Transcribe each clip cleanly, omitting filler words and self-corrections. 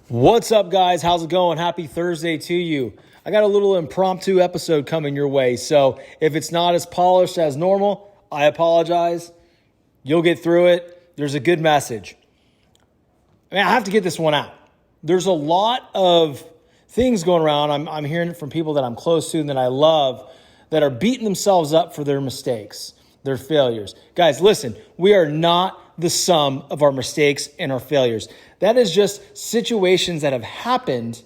What's up, guys? How's it going? Happy Thursday to you. I got a little impromptu episode coming your way, so if it's not as polished as normal, I apologize. You'll get through it. There's a good message. I have to get this one out. There's a lot of things going around. I'm hearing it from people that I'm close to and that I love that are beating themselves up for their mistakes, their failures. Guys, listen, we are not the sum of our mistakes and our failures. That is just situations that have happened,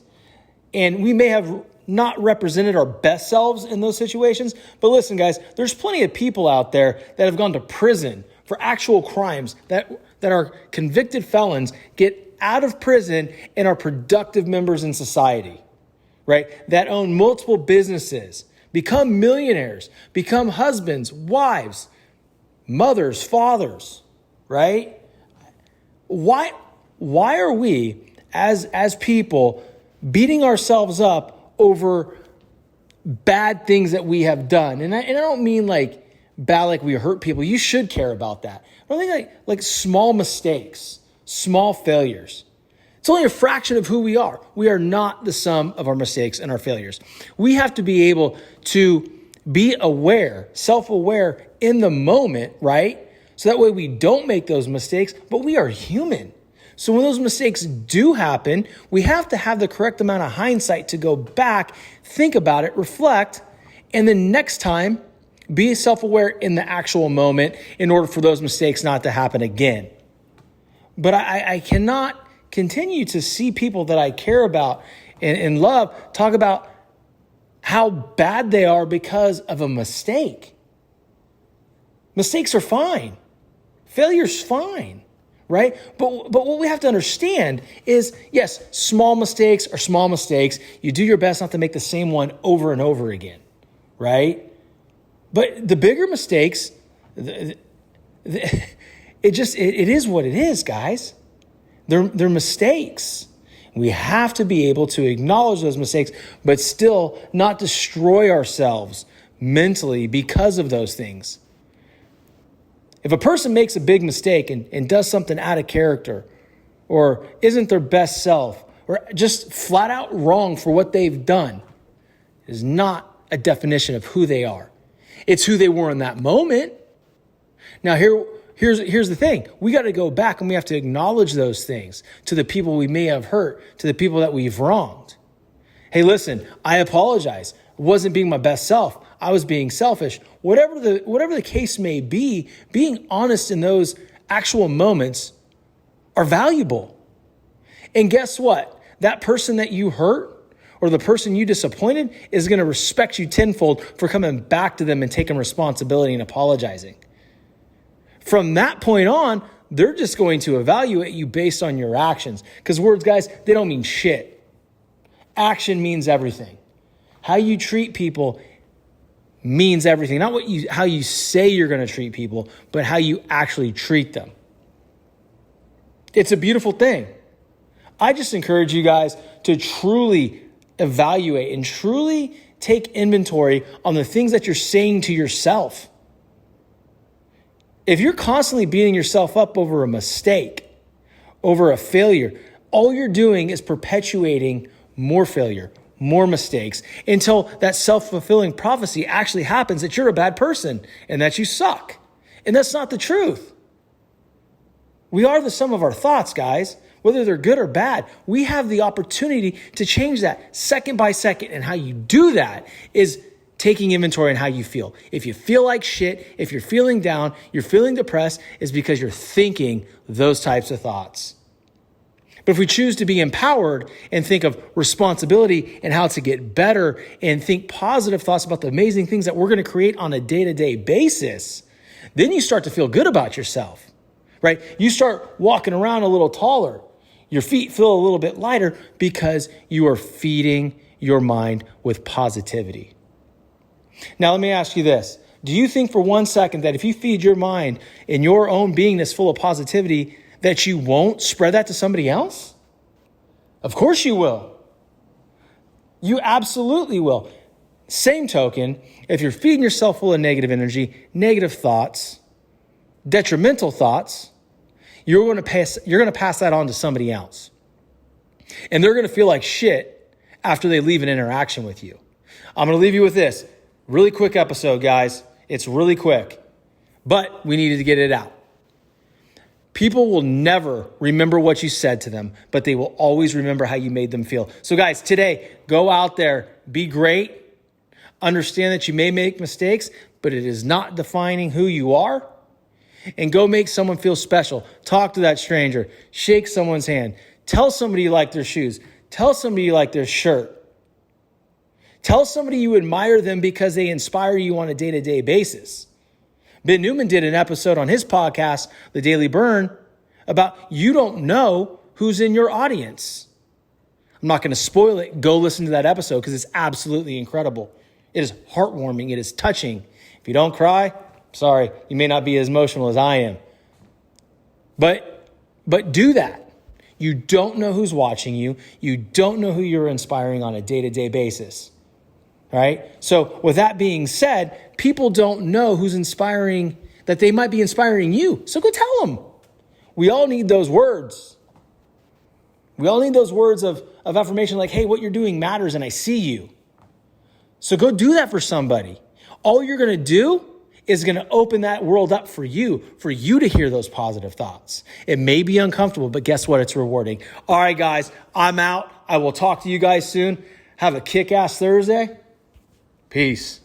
and we may have not represented our best selves in those situations. But listen, guys, there's plenty of people out there that have gone to prison for actual crimes that are convicted felons, get out of prison and are productive members in society, right? That own multiple businesses, become millionaires, become husbands, wives, mothers, fathers, right? Why are we as people beating ourselves up over bad things that we have done? And I don't mean like bad, like we hurt people. You should care about that. But I think like small mistakes, small failures. It's only a fraction of who we are. We are not the sum of our mistakes and our failures. We have to be able to be aware, self-aware in the moment, right? So that way we don't make those mistakes, but we are human. So when those mistakes do happen, we have to have the correct amount of hindsight to go back, think about it, reflect, and then next time be self-aware in the actual moment in order for those mistakes not to happen again. But I cannot continue to see people that I care about and love talk about how bad they are because of a mistake. Mistakes are fine. Failure's fine, right? But what we have to understand is, yes, small mistakes are small mistakes. You do your best not to make the same one over and over again, right? But the bigger mistakes, it is what it is, guys. They're mistakes. We have to be able to acknowledge those mistakes, but still not destroy ourselves mentally because of those things. If a person makes a big mistake and does something out of character or isn't their best self or just flat out wrong for what they've done, it is not a definition of who they are. It's who they were in that moment. Now, here's the thing. We got to go back and we have to acknowledge those things to the people we may have hurt, to the people that we've wronged. Hey, listen, I apologize. I wasn't being my best self. I was being selfish. Whatever the case may be, being honest in those actual moments are valuable. And guess what? That person that you hurt or the person you disappointed is going to respect you tenfold for coming back to them and taking responsibility and apologizing. From that point on, they're just going to evaluate you based on your actions. Because words, guys, they don't mean shit. Action means everything. How you treat people means everything. Not how you say you're going to treat people, but how you actually treat them. It's a beautiful thing. I just encourage you guys to truly evaluate and truly take inventory on the things that you're saying to yourself. If you're constantly beating yourself up over a mistake, over a failure, all you're doing is perpetuating more failure, more mistakes, until that self-fulfilling prophecy actually happens that you're a bad person and that you suck. And that's not the truth. We are the sum of our thoughts, guys. Whether they're good or bad, we have the opportunity to change that second by second. And how you do that is taking inventory on how you feel. If you feel like shit, if you're feeling down, you're feeling depressed, is because you're thinking those types of thoughts. But if we choose to be empowered and think of responsibility and how to get better and think positive thoughts about the amazing things that we're going to create on a day-to-day basis, then you start to feel good about yourself, right? You start walking around a little taller. Your feet feel a little bit lighter because you are feeding your mind with positivity. Now, let me ask you this. Do you think for 1 second that if you feed your mind in your own beingness full of positivity, that you won't spread that to somebody else? Of course you will. You absolutely will. Same token, if you're feeding yourself full of negative energy, negative thoughts, detrimental thoughts, you're going to pass that on to somebody else. And they're going to feel like shit after they leave an interaction with you. I'm going to leave you with this. Really quick episode, guys. It's really quick, but we needed to get it out. People will never remember what you said to them, but they will always remember how you made them feel. So guys, today, go out there, be great. Understand that you may make mistakes, but it is not defining who you are. And go make someone feel special. Talk to that stranger. Shake someone's hand. Tell somebody you like their shoes. Tell somebody you like their shirt. Tell somebody you admire them because they inspire you on a day-to-day basis. Ben Newman did an episode on his podcast, The Daily Burn, about you don't know who's in your audience. I'm not going to spoil it. Go listen to that episode because it's absolutely incredible. It is heartwarming. It is touching. If you don't cry, sorry, you may not be as emotional as I am. But do that. You don't know who's watching you. You don't know who you're inspiring on a day-to-day basis. Right? So with that being said, people don't know who's inspiring, that they might be inspiring you. So go tell them. We all need those words. We all need those words of affirmation like, hey, what you're doing matters and I see you. So go do that for somebody. All you're going to do is going to open that world up for you to hear those positive thoughts. It may be uncomfortable, but guess what? It's rewarding. All right, guys, I'm out. I will talk to you guys soon. Have a kick-ass Thursday. Peace.